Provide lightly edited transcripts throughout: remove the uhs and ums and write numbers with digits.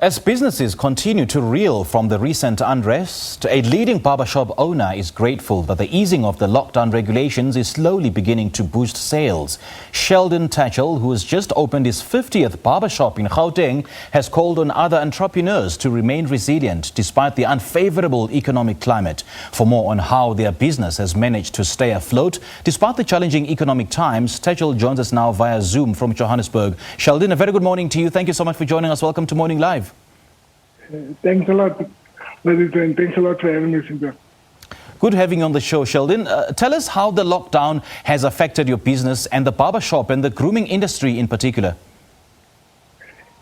As businesses continue to reel from the recent unrest, a leading barbershop owner is grateful that the easing of the lockdown regulations is slowly beginning to boost sales. Sheldon Tatchell, who has just opened his 50th barbershop in Gauteng, has called on other entrepreneurs to remain resilient despite the unfavorable economic climate. For more on how their business has managed to stay afloat despite the challenging economic times, Tatchell joins us now via Zoom from Johannesburg. Sheldon, a very good morning to you. Thank you so much for joining us. Welcome to Morning Live. Thanks a lot, Ladies, and thanks a lot for having me, Cynthia. Good having you on the show, Sheldon. Tell us how the lockdown has affected your business and the barbershop and the grooming industry in particular.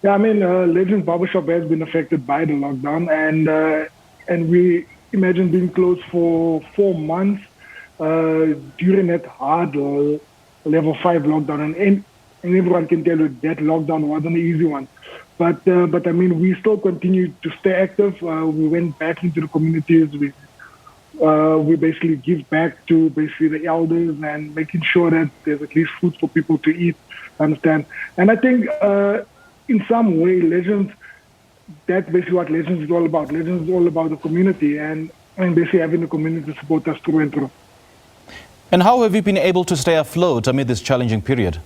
Yeah, I mean, Legends Barbershop has been affected by the lockdown, and we imagine being closed for 4 months during that hard level 5 lockdown, and everyone can tell you that lockdown wasn't an easy one. But I mean, we still continue to stay active. We went back into the communities. We basically give back to basically the elders and making sure that there's at least food for people to eat, understand? And I think in some way, Legends, that's basically what Legends is all about. Legends is all about the community and basically having the community support us through and through. And how have you been able to stay afloat amid this challenging period?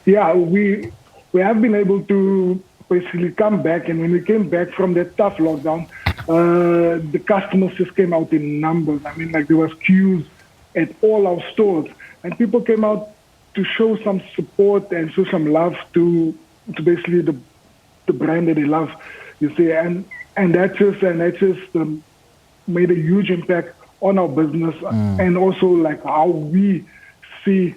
Yeah, we have been able to basically come back, and when we came back from that tough lockdown, the customers just came out in numbers. I mean, like there was queues at all our stores, and people came out to show some support and show some love to basically the brand that they love, you see, and that just made a huge impact on our business and also like how we see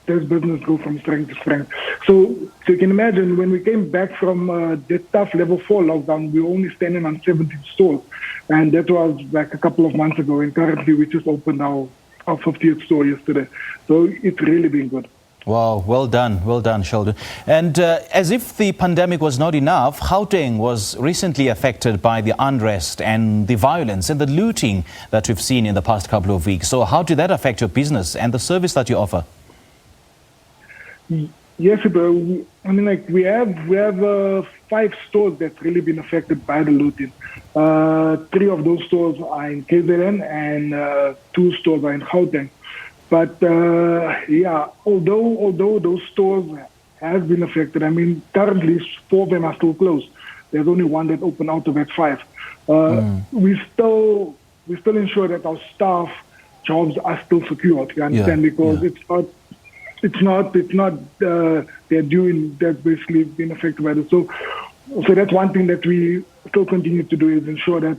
this business go from strength to strength. So you can imagine when we came back from the tough level 4 lockdown, we were only standing on 17 stores. And that was like a couple of months ago. And currently we just opened our 50th store yesterday. So it's really been good. Wow, well done, Sheldon. And as if the pandemic was not enough, Gauteng was recently affected by the unrest and the violence and the looting that we've seen in the past couple of weeks. So how did that affect your business and the service that you offer? Yes, bro. I mean, like we have 5 stores that's really been affected by the looting. 3 of those stores are in KZN and 2 stores are in Gauteng. But yeah, although those stores have been affected, I mean, currently 4 of them are still closed. There's only 1 that opened out of that 5. We still ensure that our staff jobs are still secured. You understand? Because it's not they're doing that's basically been affected by this. So that's one thing that we still continue to do is ensure that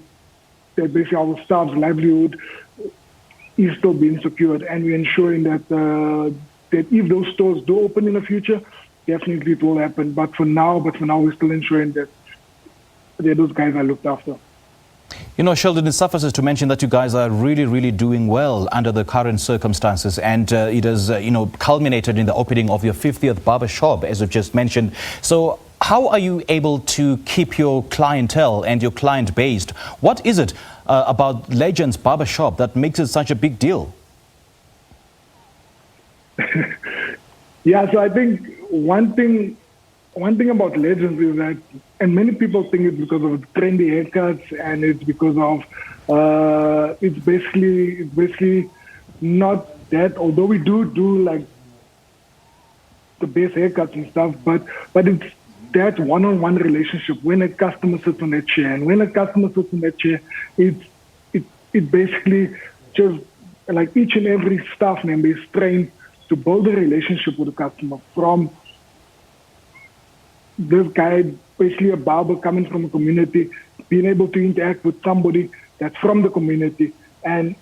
basically our staff's livelihood is still being secured, and we're ensuring that that if those stores do open in the future, definitely it will happen. But for now we're still ensuring that those guys are looked after. You know, Sheldon, it suffices to mention that you guys are really doing well under the current circumstances, and it has, culminated in the opening of your 50th barbershop, as you've just mentioned. So how are you able to keep your clientele and your client base? What is it about Legends Barbershop that makes it such a big deal? Yeah, so I think one thing about Legends is that, and many people think it's because of trendy haircuts, and it's because of it's basically not that. Although we do like the best haircuts and stuff, but it's that one-on-one relationship when a customer sits on that chair, and when a customer sits on that chair, it basically just like each and every staff member is trained to build a relationship with the customer. From this guy, basically a barber coming from a community, being able to interact with somebody that's from the community and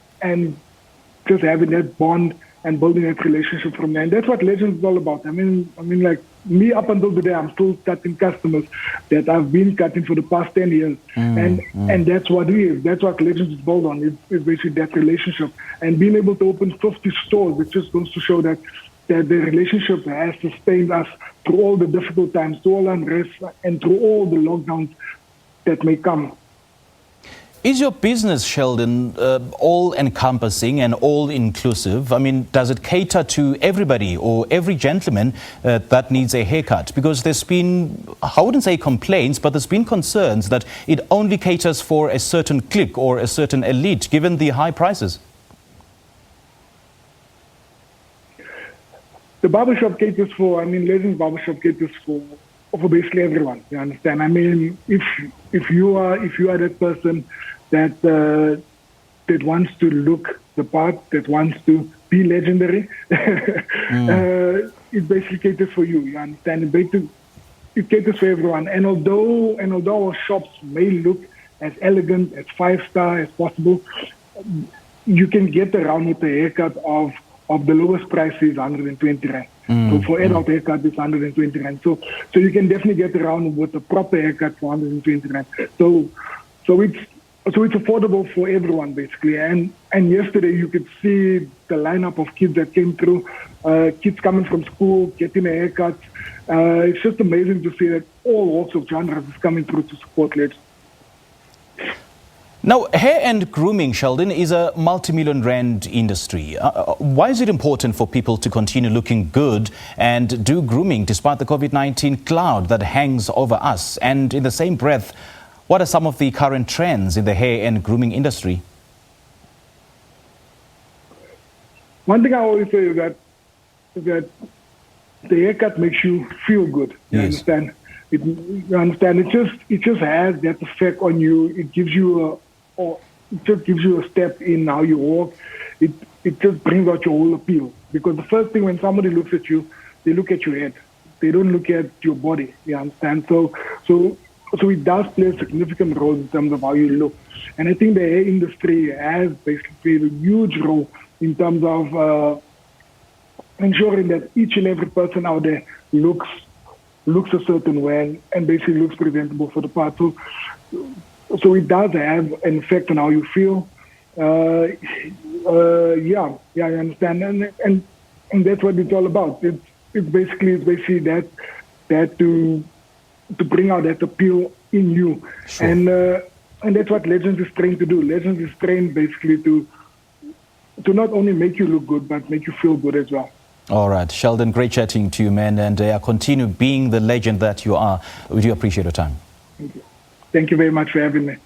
just having that bond and building that relationship from there. And that's what Legends is all about. I mean, like me up until today, I'm still cutting customers that I've been cutting for the past 10 years. And that's what it is. That's what Legends is built on. It's basically that relationship. And being able to open 50 stores, it just goes to show that the relationship has sustained us through all the difficult times, through all unrest, and through all the lockdowns that may come. Is your business, Sheldon, all-encompassing and all-inclusive? I mean, does it cater to everybody or every gentleman that needs a haircut? Because there's been, I wouldn't say complaints, but there's been concerns that it only caters for a certain clique or a certain elite, given the high prices. The barbershop caters for, Legends Barbershop caters for basically everyone. You understand? I mean, if you are that person that wants to look the part, that wants to be legendary, it basically caters for you. You understand? It caters for everyone. And although our shops may look as elegant, as 5-star as possible, you can get around with a haircut of the lowest price is 120 rand. So for adult haircut, it's 120 rand. So you can definitely get around with a proper haircut for 120 rand. So it's affordable for everyone, basically. And yesterday you could see the lineup of kids that came through, kids coming from school, getting a haircut. It's just amazing to see that all walks of genres is coming through to support Legends. Now, hair and grooming, Sheldon, is a multi-million rand industry. Why is it important for people to continue looking good and do grooming despite the COVID-19 cloud that hangs over us? And in the same breath, what are some of the current trends in the hair and grooming industry? One thing I always say is that the haircut makes you feel good. You understand? You understand? It just has that effect on you. It gives you a step in how you walk. It just brings out your whole appeal. Because the first thing when somebody looks at you, they look at your head. They don't look at your body. You understand? So it does play a significant role in terms of how you look. And I think the hair industry has basically played a huge role in terms of ensuring that each and every person out there looks a certain way and basically looks presentable for the part. So it does have an effect on how you feel. I understand. And that's what it's all about. It's basically that to bring out that appeal in you. Sure. And that's what Legends is trained to do. Legends is trained basically to not only make you look good, but make you feel good as well. All right. Sheldon, great chatting to you, man, and continue being the legend that you are. We do appreciate your time. Thank you. Thank you very much for having me.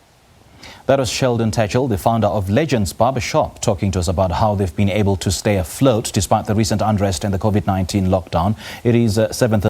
That was Sheldon Tatchell, the founder of Legends Barbershop, talking to us about how they've been able to stay afloat despite the recent unrest and the COVID-19 lockdown. It is 7:30.